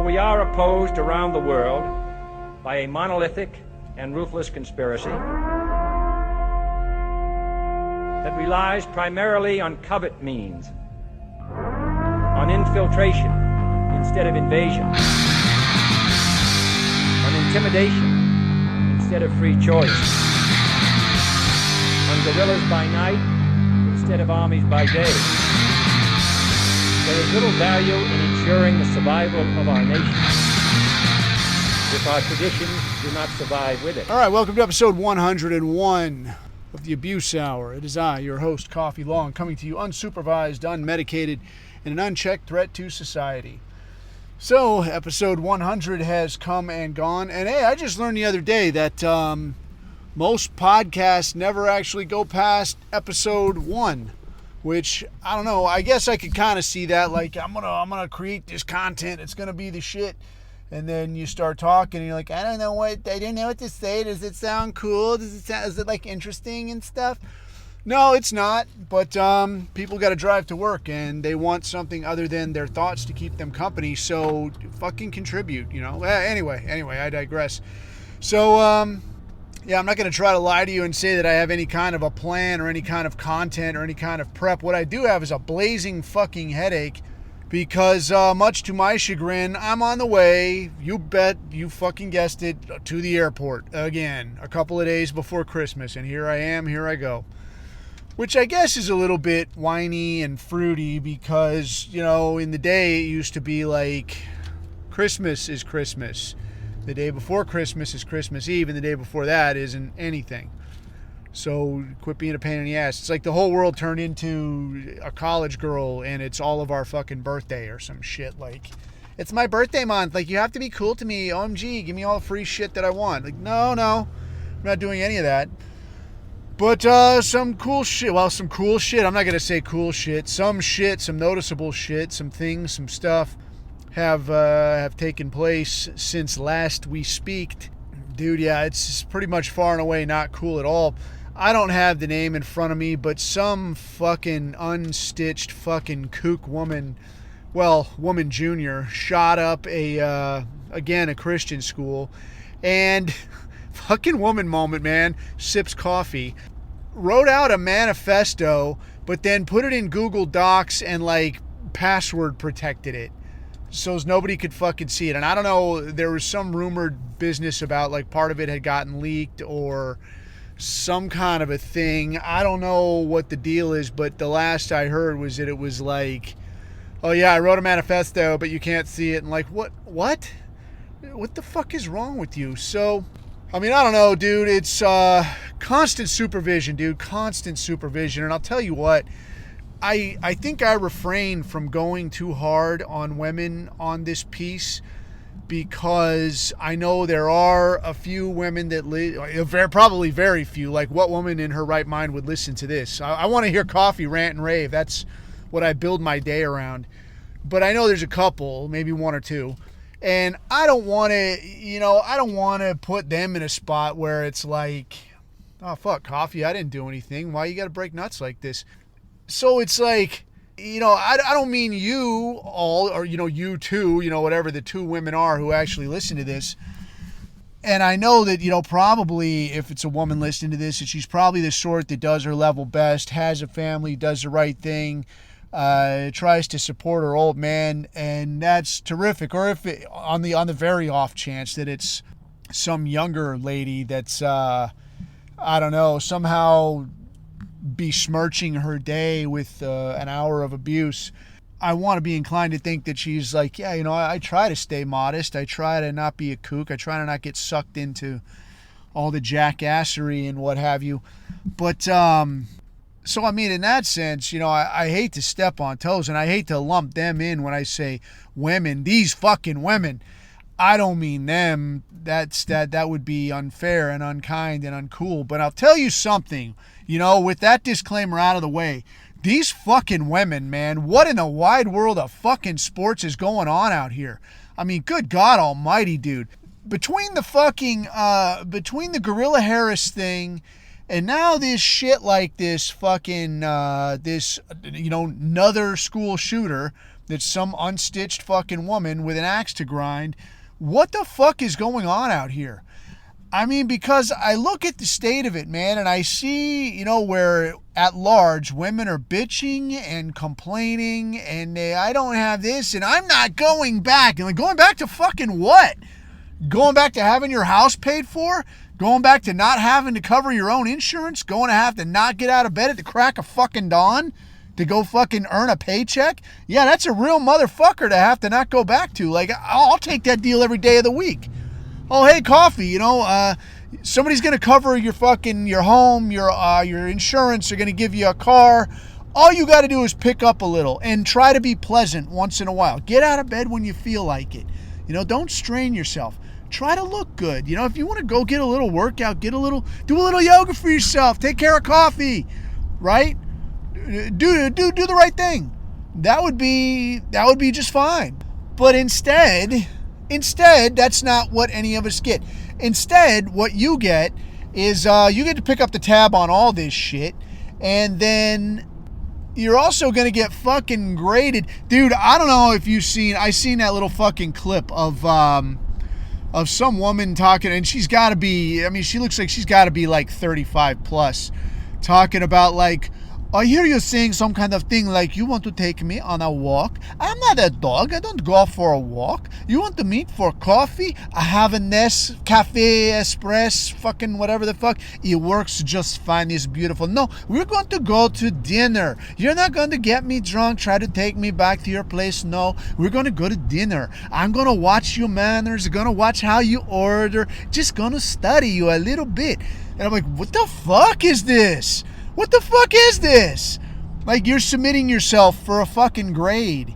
we are opposed around the world by a monolithic and ruthless conspiracy that relies primarily on covert means, on infiltration instead of invasion, on intimidation instead of free choice, on guerrillas by night instead of armies by day. There is little value in ensuring the survival of our nation if our traditions do not survive with it. All right, welcome to episode 101 of the Abuse Hour. It is I, your host, Coffee Long, coming to you unsupervised, unmedicated, and an unchecked threat to society. So, episode 100 has come and gone. And hey, I just learned the other day that most podcasts never actually go past episode 1. Which, I don't know, I guess I could kind of see that. Like, I'm gonna create this content. It's going to be the shit. And then you start talking and you're like, I don't know what to say. Does it sound cool? Is it like interesting and stuff? No, it's not. But people got to drive to work and they want something other than their thoughts to keep them company. So fucking contribute, you know. Anyway, I digress. So, yeah, I'm not going to try to lie to you and say that I have any kind of a plan or any kind of content or any kind of prep. What I do have is a blazing fucking headache. Because much to my chagrin, I'm on the way, you bet, you fucking guessed it, to the airport again, a couple of days before Christmas. And here I am, here I go. Which I guess is a little bit whiny and fruity because, you know, in the day it used to be like, Christmas is Christmas. The day before Christmas is Christmas Eve, and the day before that isn't anything. So quit being a pain in the ass. It's like the whole world turned into a college girl and it's all of our fucking birthday or some shit. Like, it's my birthday month. Like, you have to be cool to me. OMG, give me all the free shit that I want. Like, no. I'm not doing any of that. But some cool shit. Well, some cool shit. I'm not going to say cool shit. Some shit, some noticeable shit, some things, some stuff have taken place since last we speaked. Dude, yeah, it's pretty much far and away not cool at all. I don't have the name in front of me, but some fucking unstitched fucking kook woman, well, woman junior, shot up a Christian school, and fucking woman moment, man, sips coffee, wrote out a manifesto, but then put it in Google Docs and, like, password protected it so as nobody could fucking see it. And I don't know, there was some rumored business about, like, part of it had gotten leaked or some kind of a thing. I don't know what the deal is, but the last I heard was that it was like, oh yeah, I wrote a manifesto, but you can't see it. And like, what the fuck is wrong with you? So, I mean, I don't know, dude. It's constant supervision, dude. Constant supervision. And I'll tell you what, I think I refrain from going too hard on women on this piece because I know there are a few women that probably very few. Like, what woman in her right mind would listen to this? I want to hear coffee, rant, and rave. That's what I build my day around. But I know there's a couple, maybe one or two. And I don't want to put them in a spot where it's like, oh, fuck, coffee, I didn't do anything. Why you got to break nuts like this? So it's like, you know, I don't mean you all, or, you know, you two, you know, whatever the two women are who actually listen to this. And I know that, you know, probably if it's a woman listening to this, that she's probably the sort that does her level best, has a family, does the right thing, tries to support her old man, and that's terrific. Or if it, on the very off chance that it's some younger lady that's, I don't know, somehow besmirching her day with an hour of abuse, I want to be inclined to think that she's like, yeah, you know, I try to stay modest. I try to not be a kook. I try to not get sucked into all the jackassery and what have you. But, so, I mean, in that sense, you know, I hate to step on toes and I hate to lump them in when I say women, these fucking women. I don't mean them. That would be unfair and unkind and uncool. But I'll tell you something, you know, with that disclaimer out of the way, these fucking women, man, what in the wide world of fucking sports is going on out here? I mean, good God almighty, dude. Between the fucking, between the Gorilla Harris thing and now this shit like this fucking, this, you know, another school shooter, that's some unstitched fucking woman with an axe to grind. What the fuck is going on out here? I mean, because I look at the state of it, man, and I see, where at large women are bitching and complaining and I don't have this and I'm not going back. And like, going back to fucking what? Going back to having your house paid for? Going back to not having to cover your own insurance? Going to have to not get out of bed at the crack of fucking dawn to go fucking earn a paycheck? Yeah, that's a real motherfucker to have to not go back to. Like, I'll take that deal every day of the week. Oh, hey, coffee, somebody's going to cover your home, your insurance. They're going to give you a car. All you got to do is pick up a little and try to be pleasant once in a while. Get out of bed when you feel like it. Don't strain yourself. Try to look good. If you want to go get a little workout, do a little yoga for yourself. Take care of coffee, right? Do the right thing. That would be just fine. But instead, that's not what any of us get. Instead, what you get is you get to pick up the tab on all this shit, and then you're also going to get fucking graded. Dude, I don't know if I seen that little fucking clip of some woman talking, and she looks like she's got to be like 35 plus, talking about like, I hear you saying some kind of thing like, you want to take me on a walk? I'm not a dog. I don't go for a walk. You want to meet for coffee? I have a Cafe Espresso, fucking whatever the fuck. It works just fine. It's beautiful. No, we're going to go to dinner. You're not going to get me drunk, try to take me back to your place. No, we're going to go to dinner. I'm going to watch your manners. I'm going to watch how you order. Just going to study you a little bit. And I'm like, what the fuck is this? What the fuck is this? Like, you're submitting yourself for a fucking grade,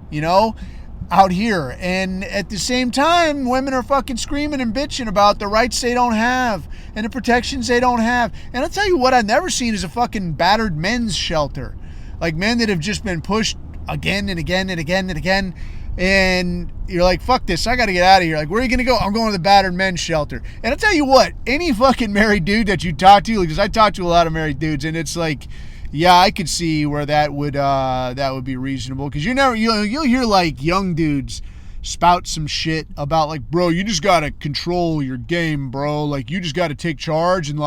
out here. And at the same time, women are fucking screaming and bitching about the rights they don't have and the protections they don't have. And I'll tell you what I've never seen is a fucking battered men's shelter. Like, men that have just been pushed again and again and again and again. And you're like, fuck this, I gotta get out of here. Like, where are you gonna go? I'm going to the battered men's shelter. And I'll tell you what, any fucking married dude that you talk to, because I talk to a lot of married dudes, and it's like, yeah, I could see where that would be reasonable. Because you'll hear like young dudes spout some shit about like, bro, you just gotta control your game, bro. Like, you just gotta take charge and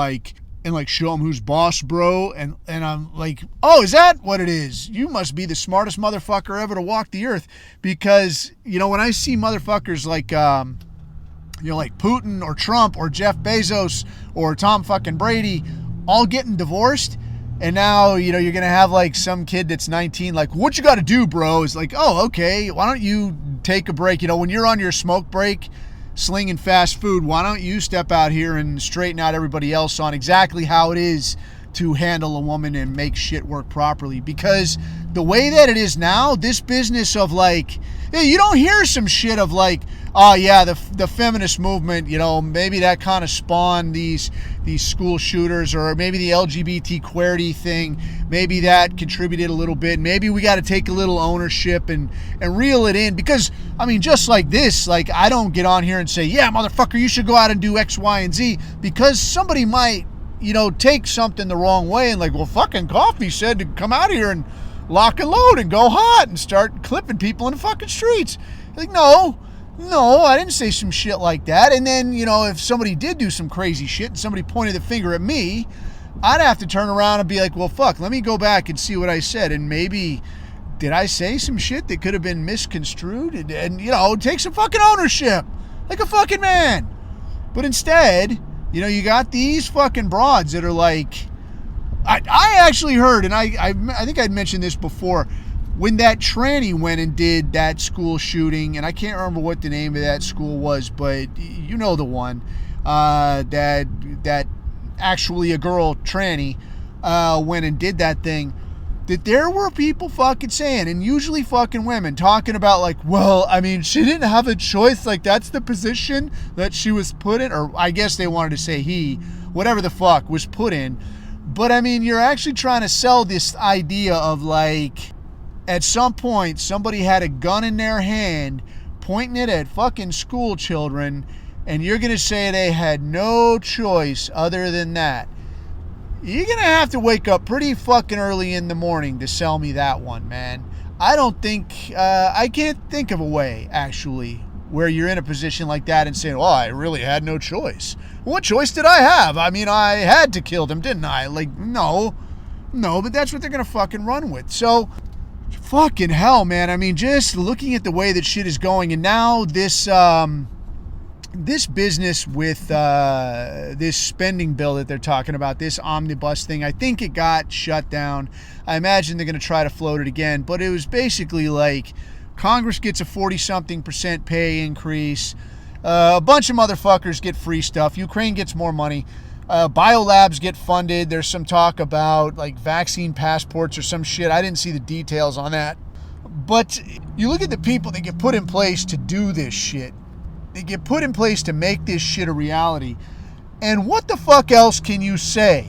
show them who's boss, bro. And I'm like, oh, is that what it is? You must be the smartest motherfucker ever to walk the earth. Because, when I see motherfuckers like, like Putin or Trump or Jeff Bezos or Tom fucking Brady all getting divorced, and now, you're going to have like some kid that's 19, like, what you got to do, bro? Is like, oh, okay, why don't you take a break? When you're on your smoke break, slinging fast food, why don't you step out here and straighten out everybody else on exactly how it is to handle a woman and make shit work properly? Because the way that it is now, this business of like, you don't hear some shit of like, oh yeah, the feminist movement, maybe that kind of spawned these school shooters, or maybe the LGBT queerty thing, maybe that contributed a little bit. Maybe we got to take a little ownership and reel it in. Because, just like this, like, I don't get on here and say, yeah, motherfucker, you should go out and do X, Y, and Z, because somebody might, take something the wrong way and like, well, fucking Coffee said to come out here and lock and load and go hot and start clipping people in the fucking streets. Like, no, I didn't say some shit like that. And then, if somebody did do some crazy shit and somebody pointed the finger at me, I'd have to turn around and be like, well, fuck, let me go back and see what I said. And maybe, did I say some shit that could have been misconstrued? And take some fucking ownership like a fucking man. But instead, you got these fucking broads that are like, I actually heard, and I think I'd mentioned this before, when that tranny went and did that school shooting, and I can't remember what the name of that school was, but you know the one, that actually a girl tranny went and did that thing, that there were people fucking saying, and usually fucking women, talking about like, well, she didn't have a choice, like that's the position that she was put in, or I guess they wanted to say he, whatever the fuck, was put in. But you're actually trying to sell this idea of like, at some point, somebody had a gun in their hand, pointing it at fucking school children, and you're going to say they had no choice other than that. You're going to have to wake up pretty fucking early in the morning to sell me that one, man. I don't think, I can't think of a way, actually, where you're in a position like that and saying, well, I really had no choice. What choice did I have? I mean, I had to kill them, didn't I? Like, no, but that's what they're going to fucking run with. So, fucking hell, man. I mean, just looking at the way that shit is going, and now this business with this spending bill that they're talking about, this omnibus thing, I think it got shut down. I imagine they're going to try to float it again, but it was basically like Congress gets a 40-something% pay increase. A bunch of motherfuckers get free stuff. Ukraine gets more money. Biolabs get funded. There's some talk about like vaccine passports or some shit. I didn't see the details on that. But you look at the people that get put in place to do this shit. They get put in place to make this shit a reality. And what the fuck else can you say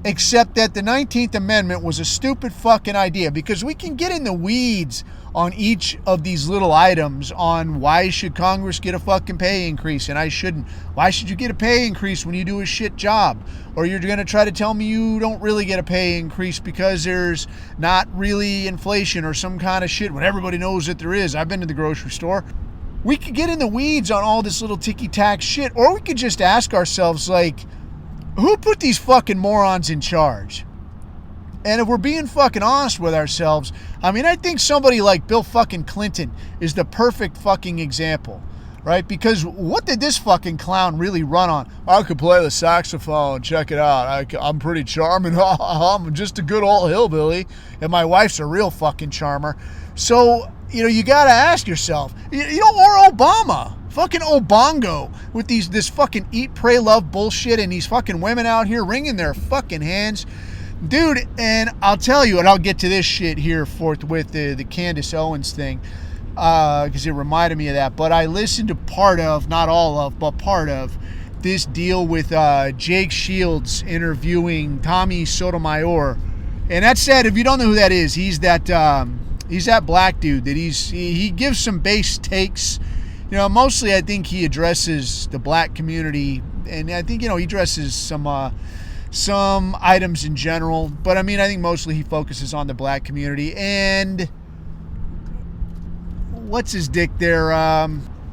except that the 19th Amendment was a stupid fucking idea? Because we can get in the weeds on each of these little items on why should Congress get a fucking pay increase and I shouldn't. Why should you get a pay increase when you do a shit job? Or you're going to try to tell me you don't really get a pay increase because there's not really inflation or some kind of shit when everybody knows that there is. I've been to the grocery store. We could get in the weeds on all this little ticky-tack shit, or we could just ask ourselves, like, who put these fucking morons in charge? And if we're being fucking honest with ourselves, I mean, I think somebody like Bill fucking Clinton is the perfect fucking example, right? Because what did this fucking clown really run on? I could play the saxophone, check it out. I'm pretty charming. I'm just a good old hillbilly, and my wife's a real fucking charmer. So, you know, you got to ask yourself, or Obama, fucking Obongo, with this fucking eat, pray, love bullshit, and these fucking women out here wringing their fucking hands. Dude, and I'll tell you, and I'll get to this shit here forthwith, the Candace Owens thing, because it reminded me of that, but I listened to part of, not all of, but part of, this deal with Jake Shields interviewing Tommy Sotomayor, and that said, if you don't know who that is, he's that black dude that he gives some base takes. You know, mostly I think he addresses the black community, and I think, you know, he addresses some items in general, but I mean, I think mostly he focuses on the black community. And what's his dick there?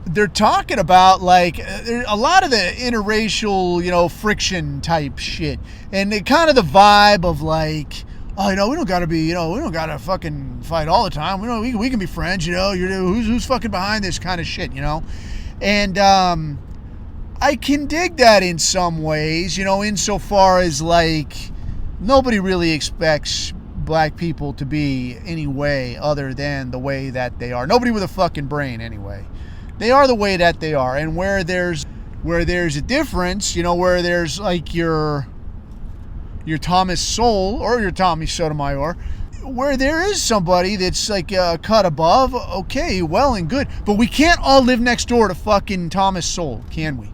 They're talking about like a lot of the interracial, you know, friction type shit, and kind of the vibe of like, oh, you know, we don't gotta be, you know, we don't gotta fucking fight all the time. We can be friends, you know. Who's fucking behind this kind of shit, you know? And I can dig that in some ways, you know, insofar as like nobody really expects black people to be any way other than the way that they are. Nobody with a fucking brain, anyway. They are the way that they are, and where there's a difference, you know, where there's like your Thomas Sowell or your Tommy Sotomayor, where there is somebody that's like a cut above, okay, well and good. But we can't all live next door to fucking Thomas Sowell, can we?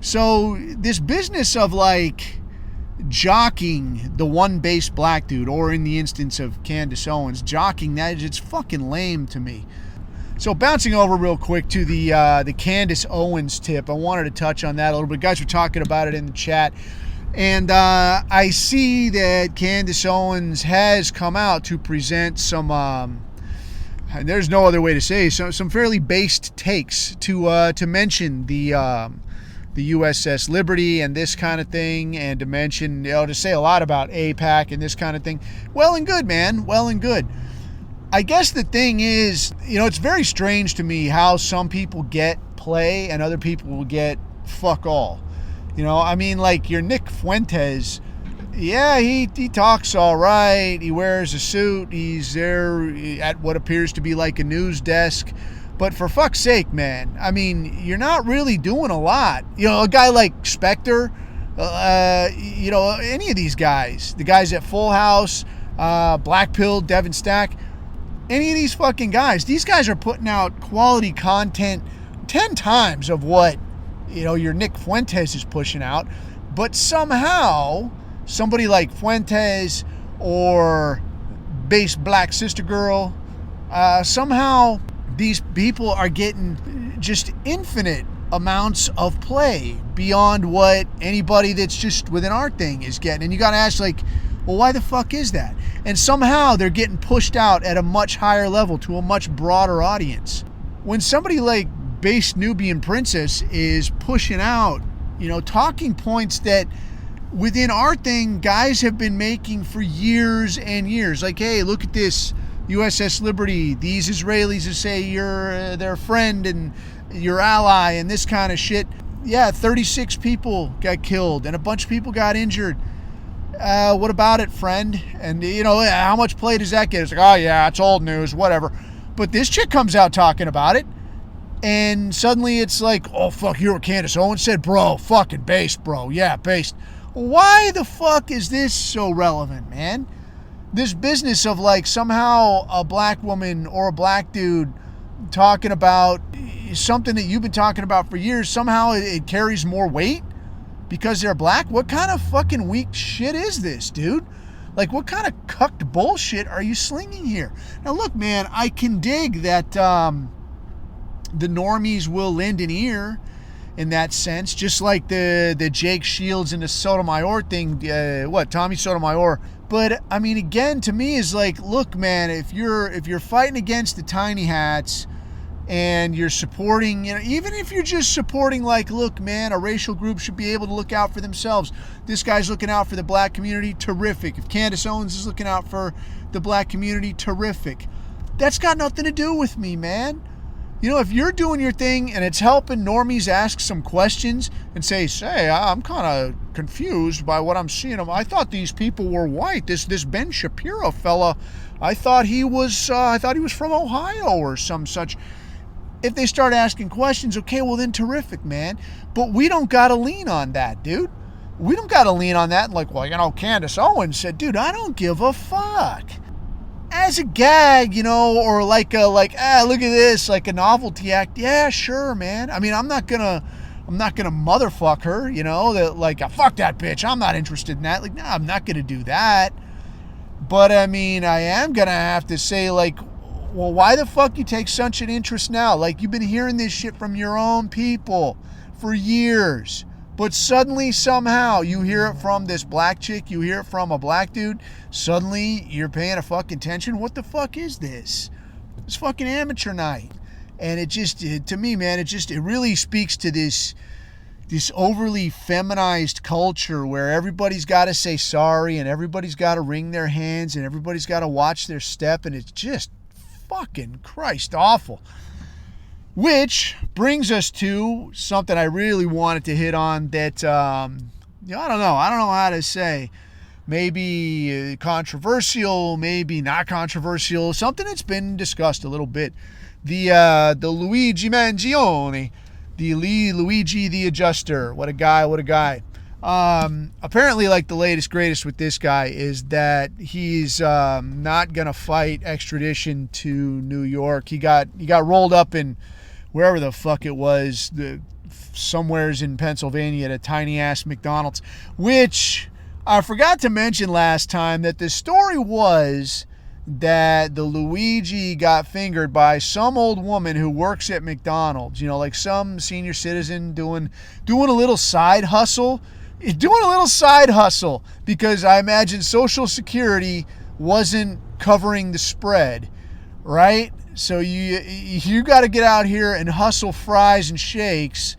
So this business of like jockeying the one base black dude, or in the instance of Candace Owens, jockeying that, it's fucking lame to me. So bouncing over real quick to the Candace Owens tip, I wanted to touch on that a little bit. Guys were talking about it in the chat. And I see that Candace Owens has come out to present some, there's no other way to say, some fairly based takes to mention the USS Liberty and this kind of thing, and to mention, you know, to say a lot about AIPAC and this kind of thing. Well and good, man. Well and good. I guess the thing is, you know, it's very strange to me how some people get play and other people will get fuck all. You know, I mean, like your Nick Fuentes, yeah, he talks all right. He wears a suit. He's there at what appears to be like a news desk. But for fuck's sake, man, I mean, you're not really doing a lot. You know, a guy like Spectre, you know, any of these guys, the guys at Full House, Black Pill, Devin Stack, any of these fucking guys, these guys are putting out quality content 10 times of what, you know, your Nick Fuentes is pushing out. But somehow somebody like Fuentes or Base Black Sister Girl, somehow these people are getting just infinite amounts of play beyond what anybody that's just within our thing is getting. And you got to ask, like, Well, why the fuck is that? And somehow they're getting pushed out at a much higher level to a much broader audience. When somebody like Base Nubian Princess is pushing out, talking points that within our thing, guys have been making for years and years. Like, hey, look at this USS Liberty. These Israelis who say you're their friend and your ally and this kind of shit. Yeah, 36 people got killed and a bunch of people got injured. What about it, friend? And, how much play does that get? It's like, oh, yeah, it's old news, whatever. But this chick comes out talking about it. And suddenly it's like, oh, fuck, you know what Candace Owens said? Bro, fucking based, bro. Yeah, based. Why the fuck is this so relevant, man? This business of like somehow a black woman or a black dude talking about something that you've been talking about for years, somehow it carries more weight because they're black? What kind of fucking weak shit is this, dude? Like, what kind of cucked bullshit are you slinging here? Now, look, man, I can dig that the normies will lend an ear in that sense, just like the Jake Shields and the Sotomayor thing. Tommy Sotomayor. But I mean, again, to me is like, look, man, if you're fighting against the tiny hats and you're supporting, even if you're just supporting, like, look, man, a racial group should be able to look out for themselves. This guy's looking out for the black community, terrific. If Candace Owens is looking out for the black community, terrific. That's got nothing to do with me, man. If you're doing your thing and it's helping normies ask some questions and say, I'm kind of confused by what I'm seeing. I thought these people were white. This Ben Shapiro fella, I thought he was from Ohio or some such. If they start asking questions, okay, well then terrific, man. But we don't got to lean on that, dude. We don't got to lean on that and like, well, Candace Owens said, dude, I don't give a fuck. As a gag, or look at this, like a novelty act. Yeah, sure, man. I mean, I'm not gonna motherfuck her, that like, fuck that bitch. I'm not interested in that. Like, no, I'm not gonna do that. But I mean, I am gonna have to say, like, well, why the fuck you take such an interest now? Like, you've been hearing this shit from your own people for years. But suddenly, somehow, you hear it from this black chick, you hear it from a black dude, suddenly you're paying a fucking attention. What the fuck is this? It's fucking amateur night. And to me, man, it really speaks to this overly feminized culture where everybody's got to say sorry and everybody's got to wring their hands and everybody's got to watch their step, and it's just fucking Christ awful. Which brings us to something I really wanted to hit on that, I don't know how to say. Maybe controversial, maybe not controversial, something that's been discussed a little bit. The Luigi Mangione, the Luigi the Adjuster. What a guy. Apparently, like, the latest greatest with this guy is that he's not going to fight extradition to New York. He got rolled up in wherever the fuck it was, somewheres in Pennsylvania at a tiny ass McDonald's, which I forgot to mention last time that the story was that the Luigi got fingered by some old woman who works at McDonald's, like some senior citizen doing a little side hustle, because I imagine Social Security wasn't covering the spread, right? So you got to get out here and hustle fries and shakes,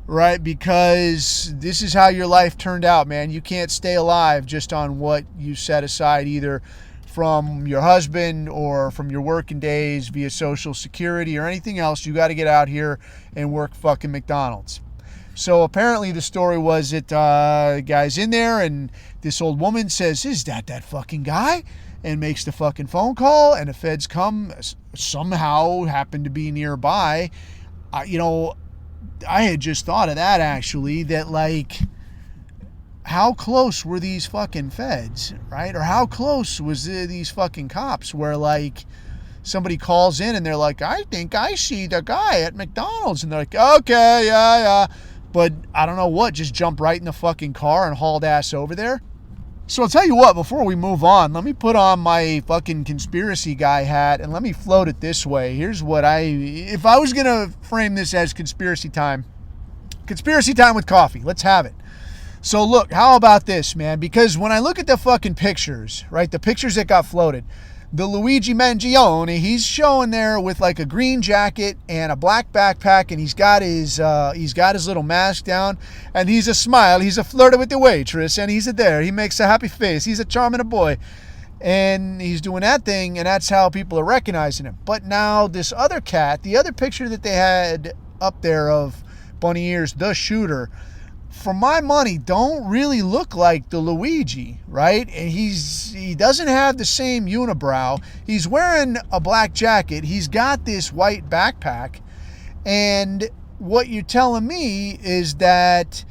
right? Because this is how your life turned out, man. You can't stay alive just on what you set aside either from your husband or from your working days via Social Security or anything else. You got to get out here and work fucking McDonald's. So apparently the story was that the guy's in there and this old woman says, is that fucking guy? And makes the fucking phone call, and the feds come, somehow happen to be nearby. I had just thought of that, actually, that, like, how close were these fucking feds, right? Or how close was these fucking cops where, like, somebody calls in and they're like, I think I see the guy at McDonald's. And they're like, okay, yeah. But I don't know what, just jump right in the fucking car and hauled ass over there. So I'll tell you what, before we move on, let me put on my fucking conspiracy guy hat and let me float it this way. Here's what if I was going to frame this as conspiracy time with coffee, let's have it. So look, how about this, man? Because when I look at the fucking pictures, right, the pictures that got floated, the Luigi Mangione, he's showing there with like a green jacket and a black backpack, and he's got his little mask down, and he's a smile, he's a flirting with the waitress, and he's a there, he makes a happy face, he's a charming boy, and he's doing that thing, and that's how people are recognizing him. But now this other cat, the other picture that they had up there of Bunny Ears, the shooter, for my money, don't really look like the Luigi, right? And he doesn't have the same unibrow. He's wearing a black jacket. He's got this white backpack. And what you're telling me is that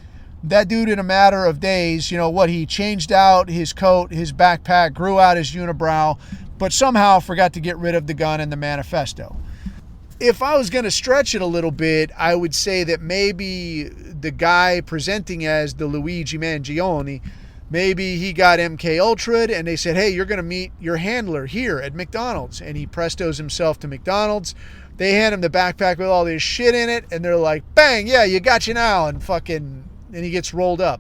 dude, in a matter of days, he changed out his coat, his backpack, grew out his unibrow, but somehow forgot to get rid of the gun and the manifesto. If I was going to stretch it a little bit, I would say that maybe the guy presenting as the Luigi Mangione, maybe he got MK Ultra'd and they said, hey, you're going to meet your handler here at McDonald's. And he prestos himself to McDonald's. They hand him the backpack with all this shit in it. And they're like, bang, yeah, you got you now. And he gets rolled up.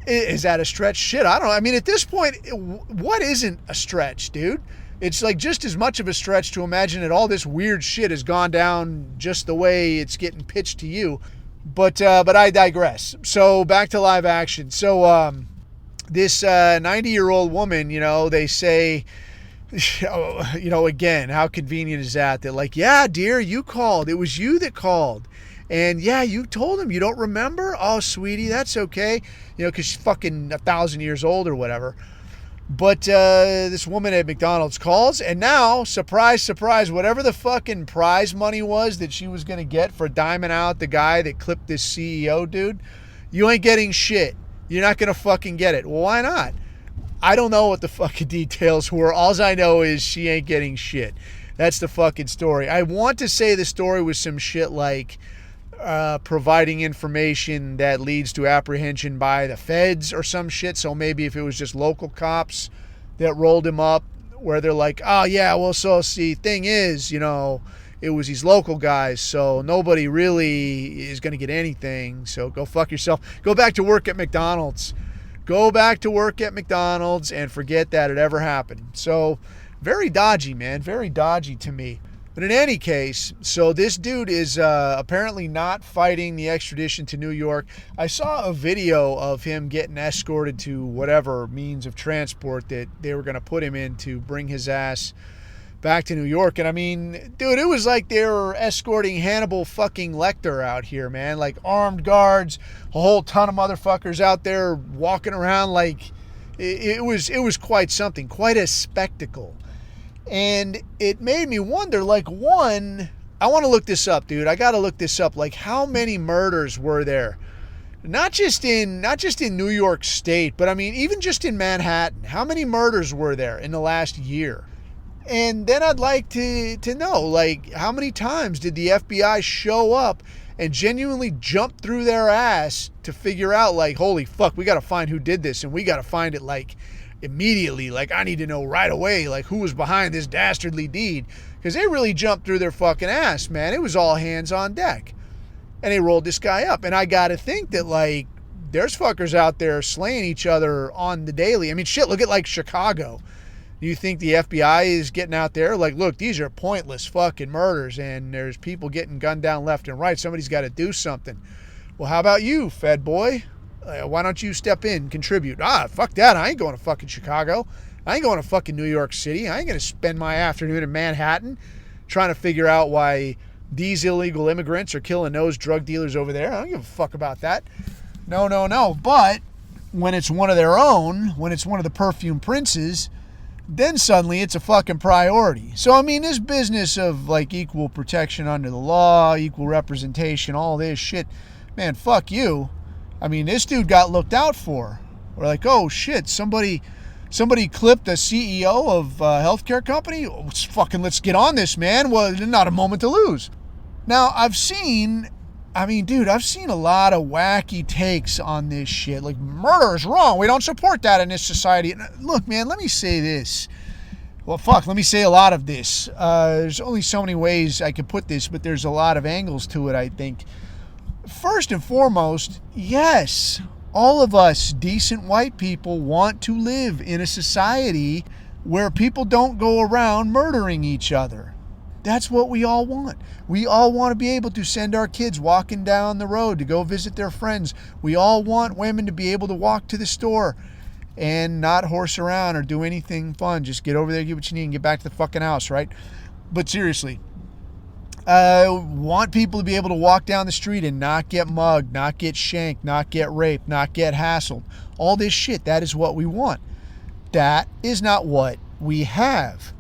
Is that a stretch? Shit, I don't know. I mean, at this point, what isn't a stretch, dude? It's like just as much of a stretch to imagine that all this weird shit has gone down just the way it's getting pitched to you. But I digress. So back to live action. So this 90-year-old woman, they say, again, how convenient is that? They're like, yeah, dear, you called. It was you that called. And yeah, you told him you don't remember? Oh, sweetie, that's okay. Because she's fucking 1,000 years old or whatever. But this woman at McDonald's calls, and now, surprise, surprise, whatever the fucking prize money was that she was going to get for diming out the guy that clipped this CEO dude, you ain't getting shit. You're not going to fucking get it. Well, why not? I don't know what the fucking details were. All I know is she ain't getting shit. That's the fucking story. I want to say the story was some shit like providing information that leads to apprehension by the feds or some shit. So maybe if it was just local cops that rolled him up, where they're like, oh yeah, well, so see, thing is, it was these local guys, so nobody really is going to get anything. So go fuck yourself. Go back to work at McDonald's. Go back to work at McDonald's and forget that it ever happened. So very dodgy, man. Very dodgy to me. But in any case, so this dude is apparently not fighting the extradition to New York. I saw a video of him getting escorted to whatever means of transport that they were going to put him in to bring his ass back to New York. And I mean, dude, it was like they were escorting Hannibal fucking Lecter out here, man. Like armed guards, a whole ton of motherfuckers out there walking around like it was quite something, quite a spectacle. And it made me wonder, like, one, I want to look this up, dude. I got to look this up. Like, how many murders were there? Not just in New York State, but I mean, even just in Manhattan. How many murders were there in the last year? And then I'd like to know, like, how many times did the FBI show up and genuinely jump through their ass to figure out, like, holy fuck, we got to find who did this, and we got to find it, like, immediately. Like, I need to know right away, like, who was behind this dastardly deed, because they really jumped through their fucking ass, man. It was all hands on deck, and they rolled this guy up. And I gotta think that, like, there's fuckers out there slaying each other on the daily. I mean, shit, look at, like, Chicago. Do you think the FBI is getting out there like, look, these are pointless fucking murders, and there's people getting gunned down left and right, somebody's got to do something? Well, how about you, Fed boy? Why don't you step in, contribute? Fuck that. I ain't going to fucking Chicago. I ain't going to fucking New York City. I ain't going to spend my afternoon in Manhattan trying to figure out why these illegal immigrants are killing those drug dealers over there. I don't give a fuck about that. No. But when it's one of their own, when it's one of the perfume princes, then suddenly it's a fucking priority. So, I mean, this business of, like, equal protection under the law, equal representation, all this shit, man, fuck you. I mean, this dude got looked out for. We're like, oh shit, somebody clipped a CEO of a healthcare company? Let's get on this, man. Well, not a moment to lose. Now, I've seen a lot of wacky takes on this shit. Like, murder is wrong. We don't support that in this society. Look, man, let me say this. Well, let me say a lot of this. There's only so many ways I could put this, but there's a lot of angles to it, I think. First and foremost, yes, All of us decent white people want to live in a society where people don't go around murdering each other. That's what we all want. We all want to be able to send our kids walking down the road to go visit their friends. We all want women to be able to walk to the store and not horse around or do anything fun. Just get over there, get what you need, and get back to the fucking house, right? But seriously, want people to be able to walk down the street and not get mugged, not get shanked, not get raped, not get hassled. All this shit, that is what we want. That is not what we have.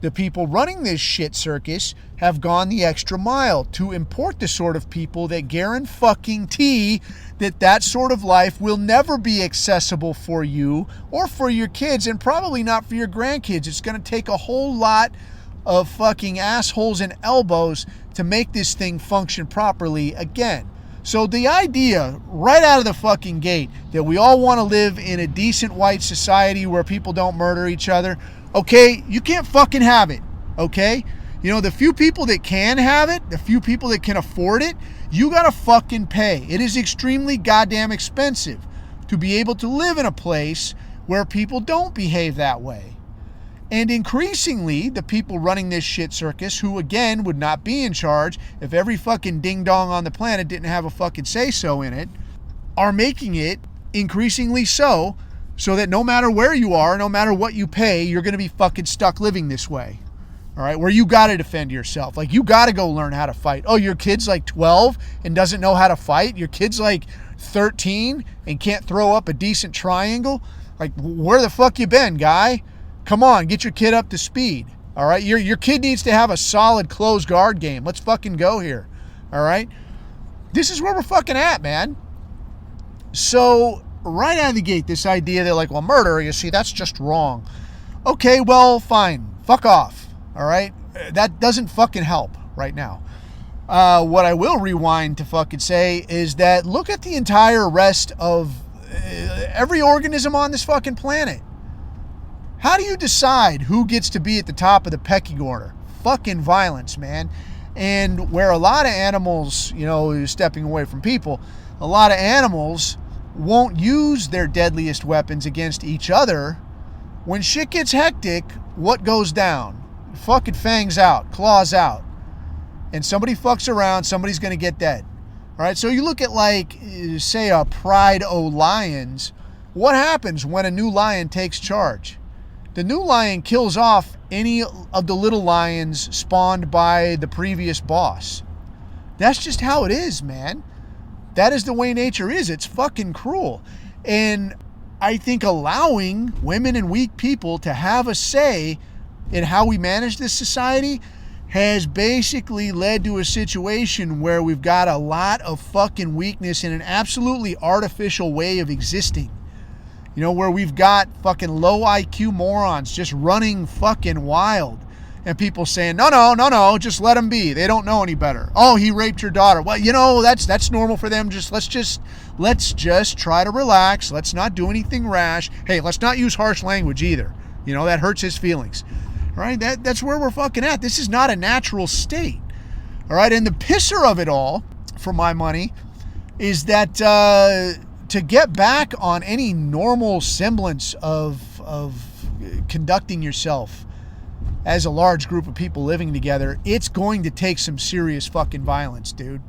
The people running this shit circus have gone the extra mile to import the sort of people that guarantee that sort of life will never be accessible for you or for your kids, and probably not for your grandkids. It's going to take a whole lot of fucking assholes and elbows to make this thing function properly again. So the idea right out of the fucking gate that we all want to live in a decent white society where people don't murder each other, okay, you can't fucking have it, okay? You know, the few people that can have it, the few people that can afford it, you gotta fucking pay. It is extremely goddamn expensive to be able to live in a place where people don't behave that way. And increasingly, the people running this shit circus, who again would not be in charge if every fucking ding-dong on the planet didn't have a fucking say-so in it, are making it increasingly so that no matter where you are, no matter what you pay, you're going to be fucking stuck living this way. All right, where you got to defend yourself. Like, you got to go learn how to fight. Oh, your kid's like 12 and doesn't know how to fight? Your kid's like 13 and can't throw up a decent triangle? Like, where the fuck you been, guy? Come on, get your kid up to speed. All right, your kid needs to have a solid close guard game. Let's fucking go here. All right, this is where we're fucking at, man. So right out of the gate, this idea that like, well, murder, you see, that's just wrong. Okay, well, fine. Fuck off. All right, that doesn't fucking help right now. What I will rewind to fucking say is that look at the entire rest of every organism on this fucking planet. How do you decide who gets to be at the top of the pecking order? Fucking violence, man. And where a lot of animals, you know, stepping away from people, a lot of animals won't use their deadliest weapons against each other. When shit gets hectic, what goes down? Fucking fangs out, claws out. And somebody fucks around, somebody's going to get dead. All right, so you look at like, say, a pride o' lions. What happens when a new lion takes charge? The new lion kills off any of the little lions spawned by the previous boss. That's just how it is, man. That is the way nature is. It's fucking cruel. And I think allowing women and weak people to have a say in how we manage this society has basically led to a situation where we've got a lot of fucking weakness in an absolutely artificial way of existing. You know, where we've got fucking low IQ morons just running fucking wild. And people saying, no, just let them be. They don't know any better. Oh, he raped your daughter. Well, you know, that's normal for them. Let's just try to relax. Let's not do anything rash. Hey, let's not use harsh language either. You know, that hurts his feelings. All right, that's where we're fucking at. This is not a natural state. All right, and the pisser of it all, for my money, is that to get back on any normal semblance of conducting yourself as a large group of people living together, it's going to take some serious fucking violence, dude.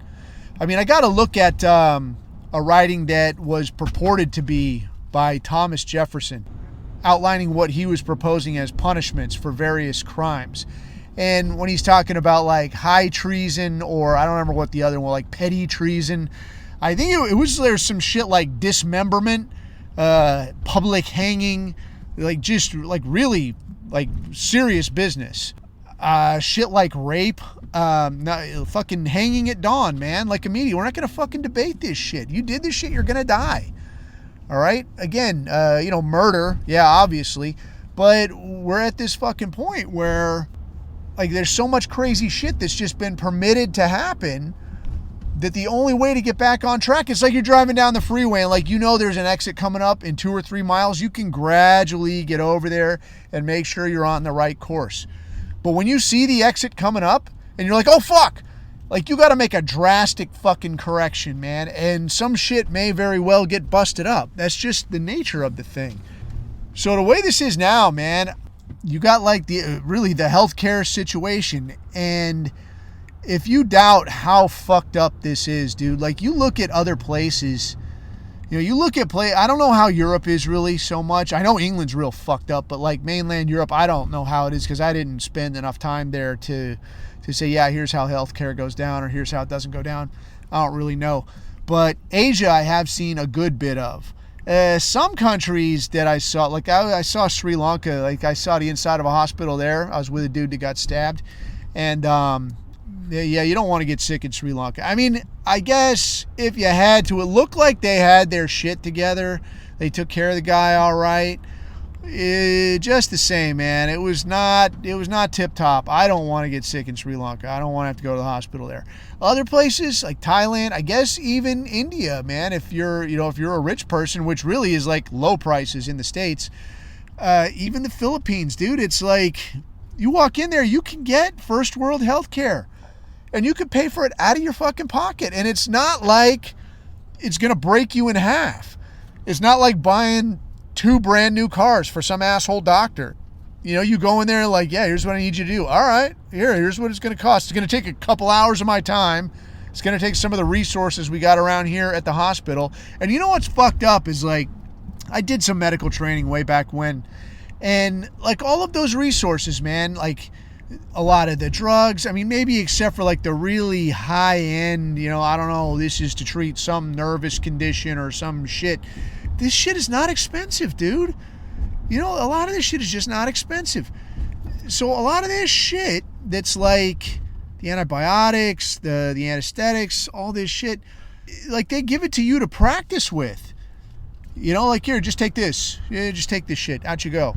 I mean, I got to look at a writing that was purported to be by Thomas Jefferson, outlining what he was proposing as punishments for various crimes. And when he's talking about like high treason, or I don't remember what the other one, like petty treason, I think it was, there's some shit like dismemberment, public hanging, like just like really like serious business. Shit like rape, fucking hanging at dawn, man, like immediately. We're not going to fucking debate this shit. You did this shit, you're going to die. All right? Again, you know, murder, yeah, obviously. But we're at this fucking point where like there's so much crazy shit that's just been permitted to happen that the only way to get back on track is like you're driving down the freeway and like, you know, there's an exit coming up in 2 or 3 miles. You can gradually get over there and make sure you're on the right course. But when you see the exit coming up and you're like, oh fuck, Like, you got to make a drastic fucking correction, man. And some shit may very well get busted up. That's just the nature of the thing. So the way this is now, man, you got like the healthcare situation. And if you doubt how fucked up this is, dude, like, you look at other places, you look at I don't know how Europe is really so much. I know England's real fucked up, but like mainland Europe, I don't know how it is because I didn't spend enough time there to say, yeah, here's how healthcare goes down or here's how it doesn't go down. I don't really know. But Asia, I have seen a good bit of. Some countries that I saw, like I saw Sri Lanka, like I saw the inside of a hospital there. I was with a dude that got stabbed. And yeah, you don't want to get sick in Sri Lanka. I mean, I guess if you had to, it looked like they had their shit together. They took care of the guy all right. Just the same, man. It was not tip top. I don't want to get sick in Sri Lanka. I don't want to have to go to the hospital there. Other places like Thailand, I guess even India, man. If you're a rich person, which really is like low prices in the States, even the Philippines, dude. It's like you walk in there, you can get first world healthcare, and you can pay for it out of your fucking pocket, and it's not like it's gonna break you in half. It's not like buying 2 brand new cars for some asshole doctor. You go in there like, yeah, here's what I need you to do. All right, here's what it's going to cost. It's going to take a couple hours of my time. It's going to take some of the resources we got around here at the hospital. And you know what's fucked up is, like, I did some medical training way back when. And like all of those resources, man, like a lot of the drugs, I mean, maybe except for like the really high end, I don't know, this is to treat some nervous condition or some shit. This shit is not expensive, dude. A lot of this shit is just not expensive. So a lot of this shit that's like the antibiotics, the anesthetics, all this shit, like they give it to you to practice with. Like, here, just take this. Yeah, just take this shit. Out you go.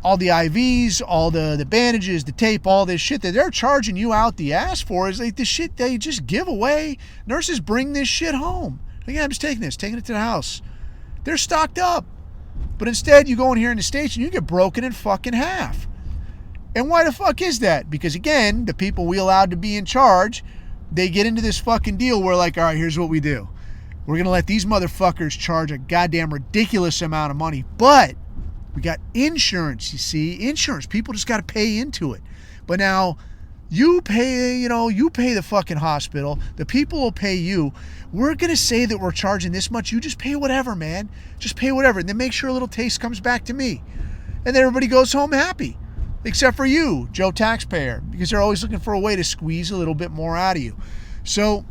All the IVs, all the bandages, the tape, all this shit that they're charging you out the ass for is like the shit they just give away. Nurses bring this shit home. Like, yeah, I'm just taking it to the house. They're stocked up. But instead, you go in here in the States and you get broken in fucking half. And why the fuck is that? Because, again, the people we allowed to be in charge, they get into this fucking deal where, like, all right, here's what we do. We're going to let these motherfuckers charge a goddamn ridiculous amount of money. But we got insurance, you see. Insurance. People just got to pay into it. But now you pay, you pay the fucking hospital. The people will pay you. We're going to say that we're charging this much. You just pay whatever, man. Just pay whatever. And then make sure a little taste comes back to me. And then everybody goes home happy. Except for you, Joe Taxpayer. Because they're always looking for a way to squeeze a little bit more out of you. So,